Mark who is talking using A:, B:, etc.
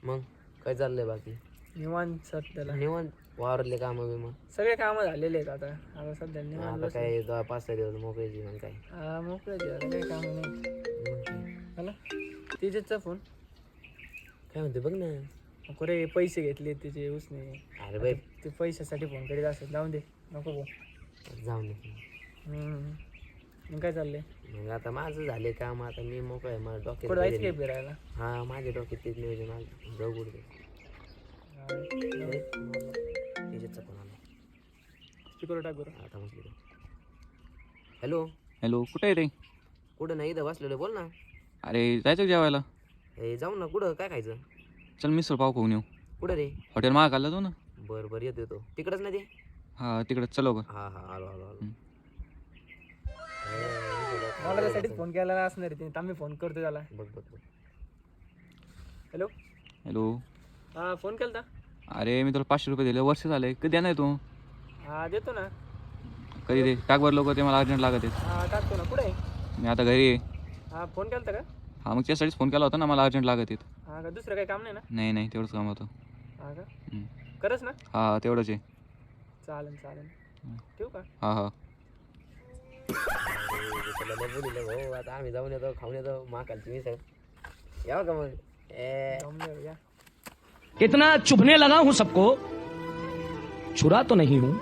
A: मग काय चाललंय बाकी?
B: निवांत सध्याला
A: निवांत वावरले काम मग
B: सगळे कामं झालेले आहेत आता सध्या निवांत
A: आता
B: बसलो.
A: काय 5-6 दिवस मोकळी मग काय
B: मोकळे आता काही कामं नाही.
A: मग काय?
B: हॅलो तिचेचा फोन
A: काय म्हणते बघ ना.
B: नको रे, पैसे घेतले तिचे उसने.
A: अरे बाई
B: ते पैशासाठी फोन करीत असेल, जाऊन दे नको फोन.
A: जाऊन दे.
B: मग काय चाललंय?
A: मग आता माझं झाले काम, आता मी मोकळं आहे. मला
B: कुठं जायचं काय
A: डोक्यात
B: फिरायला?
A: हा माझ्या डोक्यात तेच नियोजन आलं. जाऊ कुठे तिच्याचा फोन आला.
B: स्पीकर टाक बरं.
A: आता म्हटलं हॅलो.
C: हॅलो, कुठे आहे रे?
A: कुठं नाही, इथं बसलेलो. बोल ना.
C: अरे जायचं का जेवायला?
A: ए जाऊ ना. कुठं काय खायचं?
C: चल मिसळ पाव खाऊन येऊ.
A: कुठं रे?
C: हॉटेल महाकालला जाऊ ना.
A: बरं बरं येतो येतो. तिकडंच ना ते?
C: हा तिकडे चलो का?
A: हा हा आलो आलो आलो.
B: मला त्यासाठीच फोन केला असणार आहे, आम्ही फोन करतो त्याला.
A: बघ बघ बघ.
B: हॅलो.
C: हॅलो.
B: हा फोन केला.
C: अरे मी तुला 500 रुपये दिले, वर्ष झाले. कधी देणार तू?
B: हा देतो ना.
C: कधी दे? टाक बरं लवकर, ते मला अर्जंट लागत आहेत.
B: हा टाकतो ना. कुठे आहे?
C: मी आता घरी आहे.
B: हा फोन केला का?
C: हा मग त्यासाठीच फोन केला होता ना, मला अर्जंट लागत आहेत.
B: हा का, दुसरं काही काम नाही ना?
C: नाही नाही, तेवढंच काम होतं.
B: हा का, करच ना?
C: हा तेवढंच आहे.
B: चालेल चालेल, ठेवू का?
C: हा हा.
A: बोलिलं भाऊ, आता आम्ही जाऊन येतो, खाऊन येतो महाकालची मिसळ. यावं का मग?
B: जाऊन दे भैया.
D: इतना चुभने लगा हूं सबको, छुरा तो नहीं हूं.